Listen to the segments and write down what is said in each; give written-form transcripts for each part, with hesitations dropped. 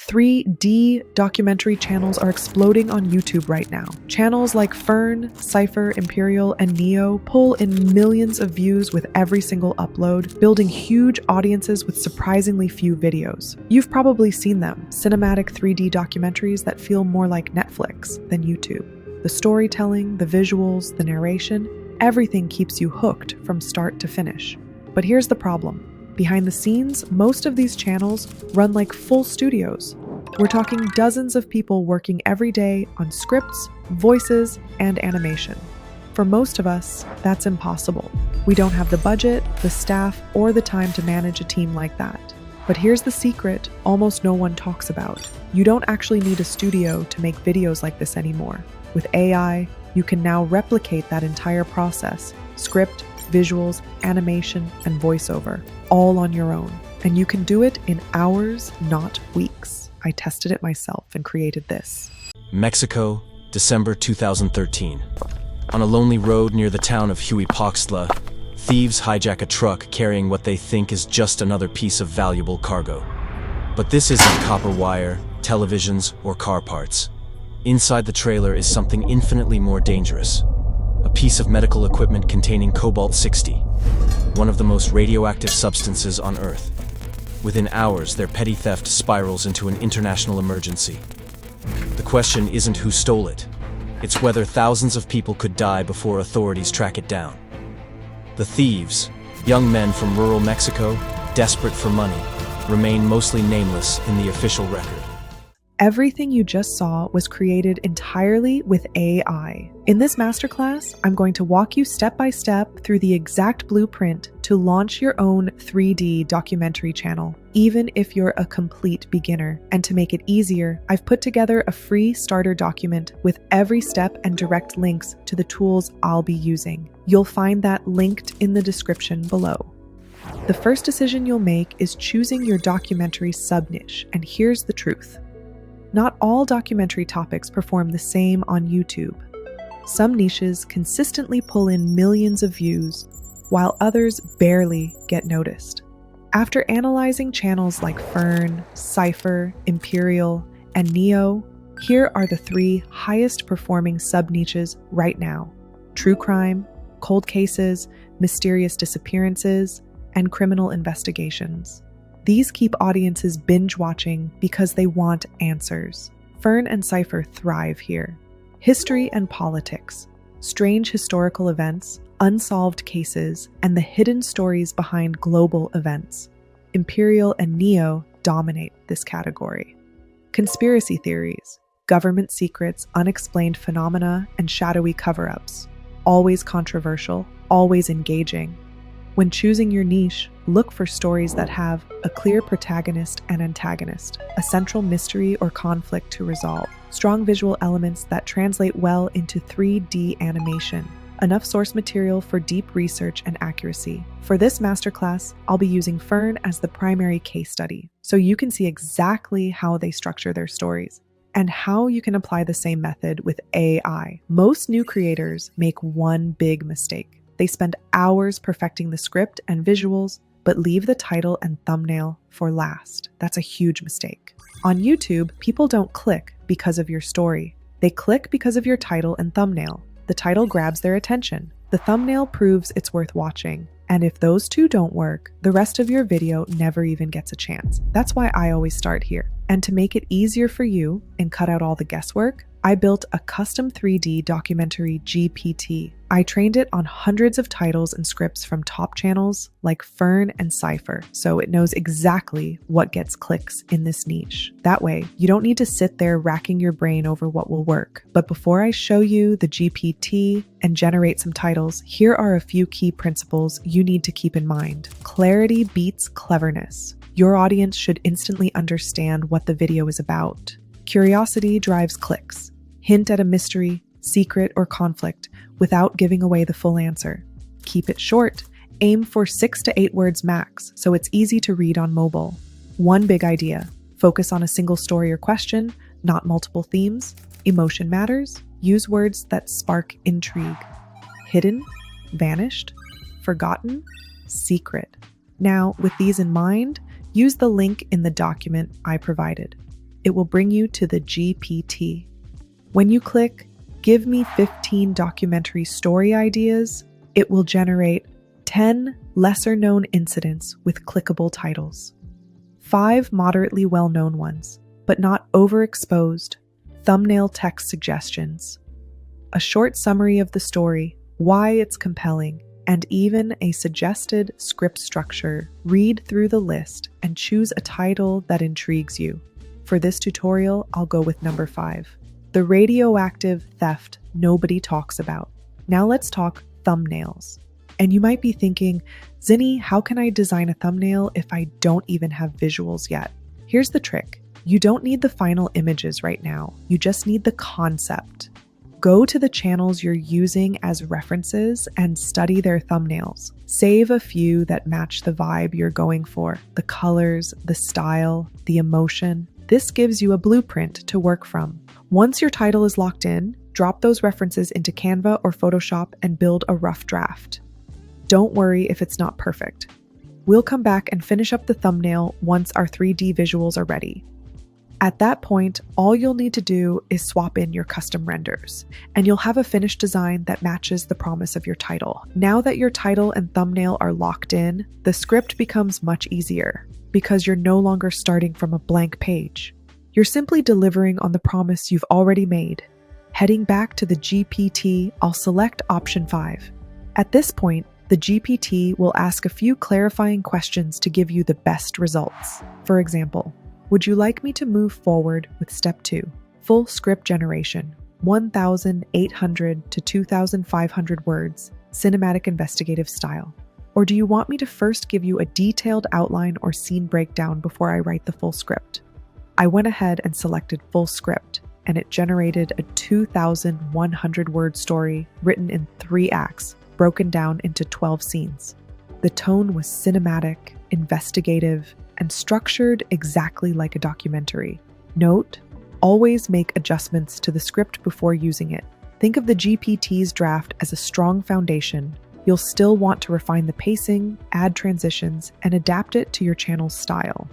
3D documentary channels are exploding on YouTube right now. Channels like Fern, Cipher, Imperial, and Neo pull in millions of views with every single upload, building huge audiences with surprisingly few videos. You've probably seen them, cinematic 3D documentaries that feel more like Netflix than YouTube. The storytelling, the visuals, the narration, everything keeps you hooked from start to finish. But here's the problem. Behind the scenes, most of these channels run like full studios. We're talking dozens of people working every day on scripts, voices, and animation. For most of us, that's impossible. We don't have the budget, the staff, or the time to manage a team like that. But here's the secret almost no one talks about. You don't actually need a studio to make videos like this anymore. With AI, you can now replicate that entire process: script, visuals, animation, and voiceover, all on your own. And you can do it in hours, not weeks. I tested it myself and created this. Mexico, December 2013. On a lonely road near the town of Huipaxtla, thieves hijack a truck carrying what they think is just another piece of valuable cargo. But this isn't copper wire, televisions, or car parts. Inside the trailer is something infinitely more dangerous. A piece of medical equipment containing cobalt-60, one of the most radioactive substances on Earth. Within hours, their petty theft spirals into an international emergency. The question isn't who stole it. It's whether thousands of people could die before authorities track it down. The thieves, young men from rural Mexico, desperate for money, remain mostly nameless in the official record. Everything you just saw was created entirely with AI. In this masterclass, I'm going to walk you step by step through the exact blueprint to launch your own 3D documentary channel, even if you're a complete beginner. And to make it easier, I've put together a free starter document with every step and direct links to the tools I'll be using. You'll find that linked in the description below. The first decision you'll make is choosing your documentary sub-niche, and here's the truth. Not all documentary topics perform the same on YouTube. Some niches consistently pull in millions of views, while others barely get noticed. After analyzing channels like Fern, Cipher, Imperial, and Neo, here are the 3 highest performing sub-niches right now: true crime, cold cases, mysterious disappearances, and criminal investigations. These keep audiences binge-watching because they want answers. Fern and Cipher thrive here. History and politics, strange historical events, unsolved cases, and the hidden stories behind global events. Imperial and Neo dominate this category. Conspiracy theories, government secrets, unexplained phenomena, and shadowy cover-ups. Always controversial, always engaging. When choosing your niche, look for stories that have a clear protagonist and antagonist, a central mystery or conflict to resolve, strong visual elements that translate well into 3D animation, enough source material for deep research and accuracy. For this masterclass, I'll be using Fern as the primary case study, so you can see exactly how they structure their stories and how you can apply the same method with AI. Most new creators make one big mistake. They spend hours perfecting the script and visuals, but leave the title and thumbnail for last. That's a huge mistake. On YouTube, people don't click because of your story. They click because of your title and thumbnail. The title grabs their attention. The thumbnail proves it's worth watching. And if those two don't work, the rest of your video never even gets a chance. That's why I always start here. And to make it easier for you and cut out all the guesswork, I built a custom 3D documentary GPT. I trained it on hundreds of titles and scripts from top channels like Fern and Cipher, so it knows exactly what gets clicks in this niche. That way, you don't need to sit there racking your brain over what will work. But before I show you the GPT and generate some titles, here are a few key principles you need to keep in mind. Clarity beats cleverness. Your audience should instantly understand what the video is about. Curiosity drives clicks. Hint at a mystery, secret, or conflict without giving away the full answer. Keep it short. Aim for 6 to 8 words max, so it's easy to read on mobile. One big idea. Focus on a single story or question, not multiple themes. Emotion matters. Use words that spark intrigue. Hidden, vanished, forgotten, secret. Now, with these in mind, use the link in the document I provided. it will bring you to the GPT. When you click, "Give me 15 documentary story ideas," it will generate 10 lesser-known incidents with clickable titles, 5 moderately well-known ones, but not overexposed, thumbnail text suggestions, a short summary of the story, why it's compelling, and even a suggested script structure. Read through the list and choose a title that intrigues you. For this tutorial, I'll go with number 5, The Radioactive Theft Nobody Talks About. Now let's talk thumbnails. And you might be thinking, Zinny, how can I design a thumbnail if I don't even have visuals yet? Here's the trick. You don't need the final images right now. You just need the concept. Go to the channels you're using as references and study their thumbnails. Save a few that match the vibe you're going for, the colors, the style, the emotion. This gives you a blueprint to work from. Once your title is locked in, drop those references into Canva or Photoshop and build a rough draft. Don't worry if it's not perfect. We'll come back and finish up the thumbnail once our 3D visuals are ready. At that point, all you'll need to do is swap in your custom renders, and you'll have a finished design that matches the promise of your title. Now that your title and thumbnail are locked in, the script becomes much easier because you're no longer starting from a blank page. You're simply delivering on the promise you've already made. Heading back to the GPT, I'll select option 5. At this point, the GPT will ask a few clarifying questions to give you the best results. For example, would you like me to move forward with step 2, full script generation, 1,800 to 2,500 words, cinematic investigative style? Or do you want me to first give you a detailed outline or scene breakdown before I write the full script? I went ahead and selected full script, and it generated a 2,100 word story written in 3 acts, broken down into 12 scenes. The tone was cinematic, investigative, and structured exactly like a documentary. Note, always make adjustments to the script before using it. Think of the GPT's draft as a strong foundation. You'll still want to refine the pacing, add transitions, and adapt it to your channel's style.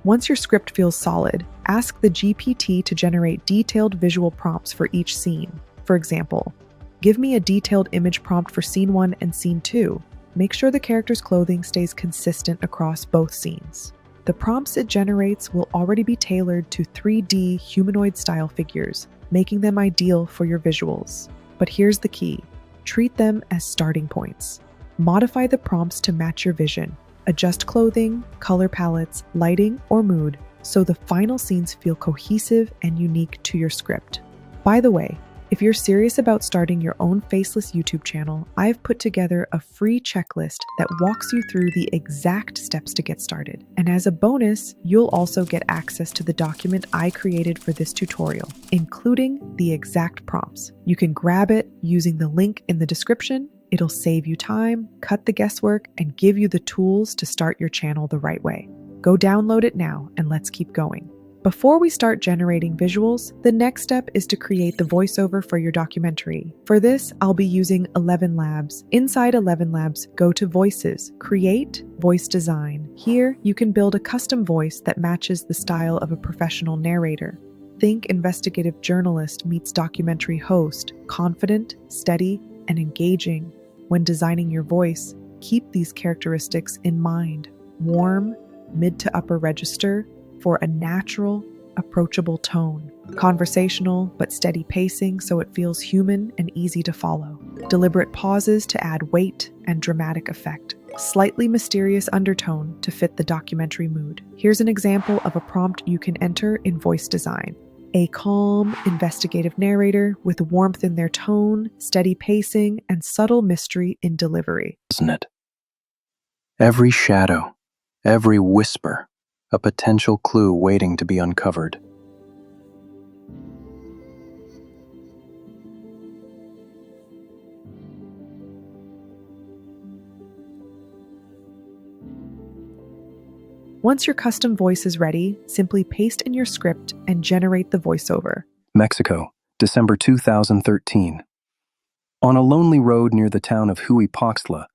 Once your script feels solid, ask the GPT to generate detailed visual prompts for each scene. For example, give me a detailed image prompt for scene 1 and scene 2. Make sure the character's clothing stays consistent across both scenes. The prompts it generates will already be tailored to 3D humanoid-style figures, making them ideal for your visuals. But here's the key. Treat them as starting points. Modify the prompts to match your vision. Adjust clothing, color palettes, lighting, or mood so the final scenes feel cohesive and unique to your script. By the way, if you're serious about starting your own Faceless YouTube channel, I've put together a free checklist that walks you through the exact steps to get started. And as a bonus, you'll also get access to the document I created for this tutorial, including the exact prompts. You can grab it using the link in the description. It'll save you time, cut the guesswork, and give you the tools to start your channel the right way. Go download it now, and let's keep going. Before we start generating visuals, the next step is to create the voiceover for your documentary. For this, I'll be using ElevenLabs. Inside ElevenLabs, go to Voices, Create, Voice Design. Here, you can build a custom voice that matches the style of a professional narrator. Think investigative journalist meets documentary host, confident, steady, and engaging. When designing your voice, keep these characteristics in mind. Warm, mid to upper register, for a natural, approachable tone. Conversational but steady pacing so it feels human and easy to follow. Deliberate pauses to add weight and dramatic effect. Slightly mysterious undertone to fit the documentary mood. Here's an example of a prompt you can enter in voice design. A calm, investigative narrator with warmth in their tone, steady pacing, and subtle mystery in delivery. Isn't it? Every shadow, every whisper, a potential clue waiting to be uncovered. Once your custom voice is ready, simply paste in your script and generate the voiceover. Mexico, December 2013. On a lonely road near the town of Huipaxtla,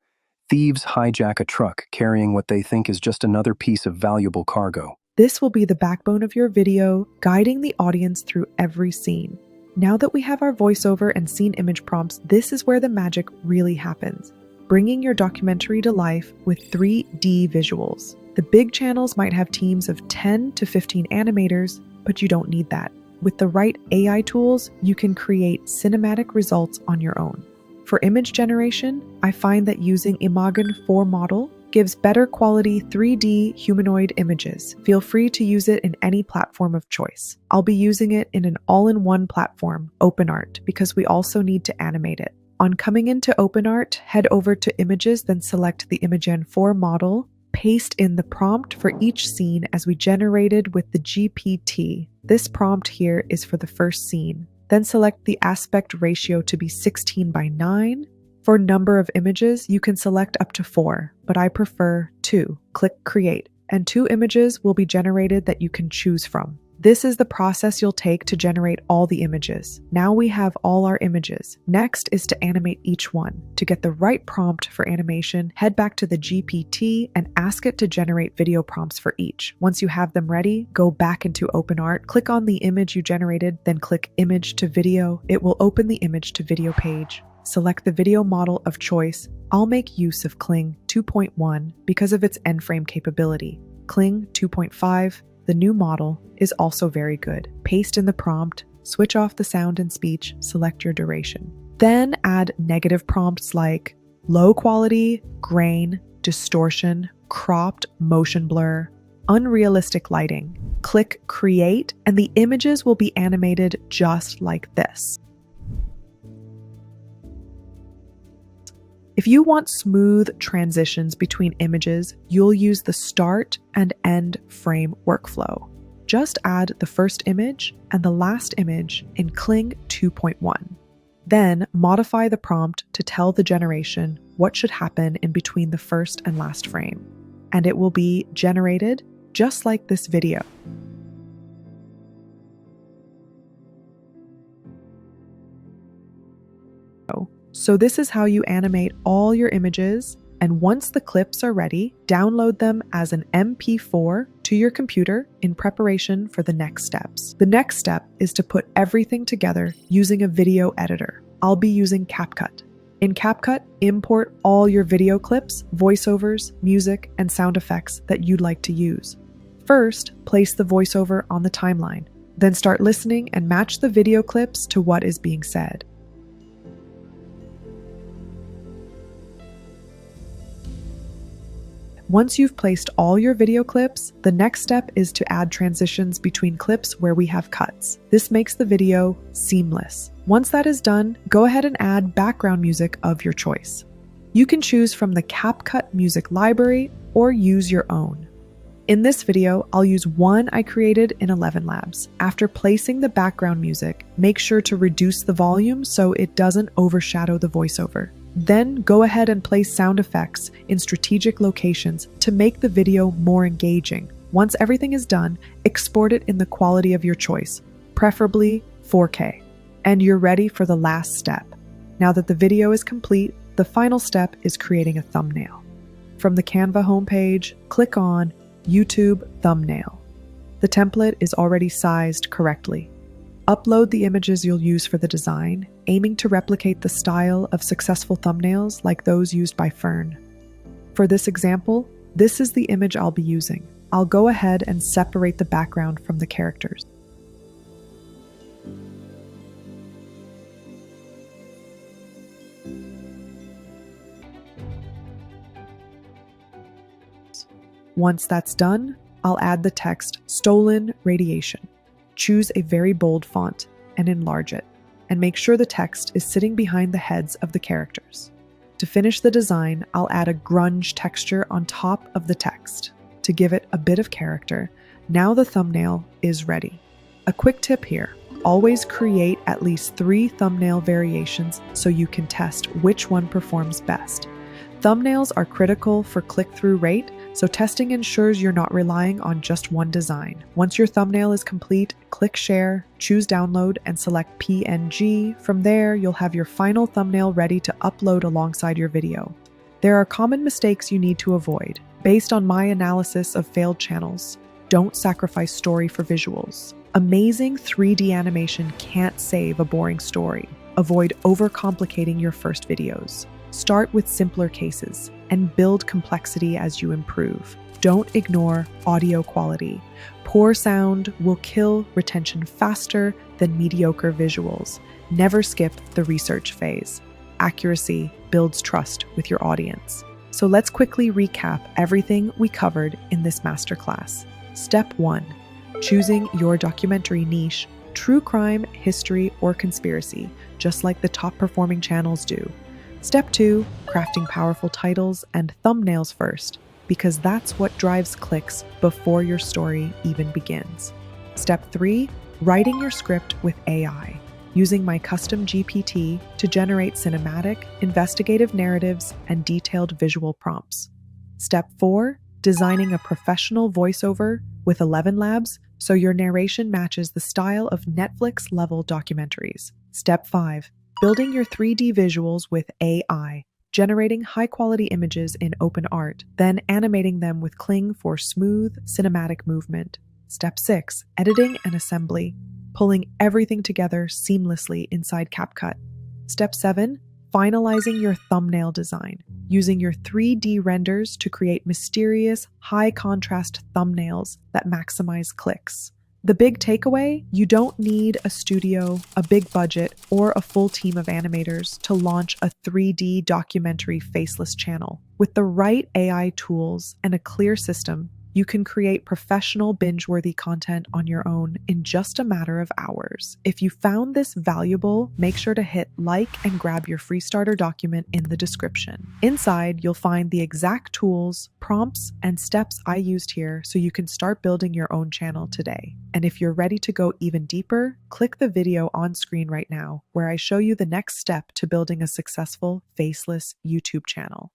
thieves hijack a truck carrying what they think is just another piece of valuable cargo. This will be the backbone of your video, guiding the audience through every scene. Now that we have our voiceover and scene image prompts, this is where the magic really happens, bringing your documentary to life with 3D visuals. The big channels might have teams of 10 to 15 animators, but you don't need that. With the right AI tools, you can create cinematic results on your own. For image generation, I find that using Imagen 4 model gives better quality 3D humanoid images. Feel free to use it in any platform of choice. I'll be using it in an all-in-one platform, OpenArt, because we also need to animate it. On coming into OpenArt, head over to Images, then select the Imagen 4 model. Paste in the prompt for each scene as we generated with the GPT. This prompt here is for the first scene. Then select the aspect ratio to be 16:9. For number of images, you can select up to 4, but I prefer 2. Click Create, and 2 images will be generated that you can choose from. This is the process you'll take to generate all the images. Now we have all our images. Next is to animate each one. To get the right prompt for animation, head back to the GPT and ask it to generate video prompts for each. Once you have them ready, go back into OpenArt, click on the image you generated, then click Image to Video. It will open the image to video page. Select the video model of choice. I'll make use of Kling 2.1 because of its end frame capability. Kling 2.5, the new model, is also very good. Paste in the prompt, switch off the sound and speech, select your duration. Then add negative prompts like low quality, grain, distortion, cropped motion blur, unrealistic lighting. Click Create, and the images will be animated just like this. If you want smooth transitions between images, you'll use the start and end frame workflow. Just add the first image and the last image in Kling 2.1. Then modify the prompt to tell the generation what should happen in between the first and last frame, and it will be generated just like this video. So this is how you animate all your images, and once the clips are ready, download them as an MP4 to your computer in preparation for the next steps. The next step is to put everything together using a video editor. I'll be using CapCut. In CapCut, import all your video clips, voiceovers, music, and sound effects that you'd like to use. First, place the voiceover on the timeline. Then start listening and match the video clips to what is being said. Once you've placed all your video clips, the next step is to add transitions between clips where we have cuts. This makes the video seamless. Once that is done, go ahead and add background music of your choice. You can choose from the CapCut music library or use your own. In this video, I'll use one I created in ElevenLabs. After placing the background music, make sure to reduce the volume so it doesn't overshadow the voiceover. Then go ahead and place sound effects in strategic locations to make the video more engaging. Once everything is done, export it in the quality of your choice, preferably 4K. And you're ready for the last step. Now that the video is complete, the final step is creating a thumbnail. From the Canva homepage, click on YouTube Thumbnail. The template is already sized correctly. Upload the images you'll use for the design, aiming to replicate the style of successful thumbnails like those used by Fern. For this example, this is the image I'll be using. I'll go ahead and separate the background from the characters. Once that's done, I'll add the text "Stolen Radiation." Choose a very bold font and enlarge it, and make sure the text is sitting behind the heads of the characters. To finish the design, I'll add a grunge texture on top of the text to give it a bit of character. Now the thumbnail is ready. A quick tip here: always create at least 3 thumbnail variations so you can test which one performs best. Thumbnails are critical for click-through rate, so testing ensures you're not relying on just one design. Once your thumbnail is complete, click Share, choose Download, and select PNG. From there, you'll have your final thumbnail ready to upload alongside your video. There are common mistakes you need to avoid. Based on my analysis of failed channels, Don't sacrifice story for visuals. Amazing 3D animation can't save a boring story. Avoid overcomplicating your first videos. Start with simpler cases and build complexity as you improve. Don't ignore audio quality. Poor sound will kill retention faster than mediocre visuals. Never skip the research phase. Accuracy builds trust with your audience. So let's quickly recap everything we covered in this masterclass. Step 1. Choosing your documentary niche, true crime, history, or conspiracy, just like the top performing channels do. Step 2. Crafting powerful titles and thumbnails first, because that's what drives clicks before your story even begins. Step 3. Writing your script with AI, using my custom GPT to generate cinematic, investigative narratives and detailed visual prompts. Step 4. Designing a professional voiceover with ElevenLabs so your narration matches the style of Netflix-level documentaries. Step 5. Building your 3D visuals with AI, generating high-quality images in OpenArt, then animating them with Kling for smooth, cinematic movement. Step 6. Editing and assembly, pulling everything together seamlessly inside CapCut. Step 7. Finalizing your thumbnail design, using your 3D renders to create mysterious, high-contrast thumbnails that maximize clicks. The big takeaway: you don't need a studio, a big budget, or a full team of animators to launch a 3D documentary Faceless channel. With the right AI tools and a clear system, you can create professional binge-worthy content on your own in just a matter of hours. If you found this valuable, make sure to hit like and grab your free starter document in the description. Inside, you'll find the exact tools, prompts, and steps I used here so you can start building your own channel today. And if you're ready to go even deeper, click the video on screen right now where I show you the next step to building a successful Faceless YouTube channel.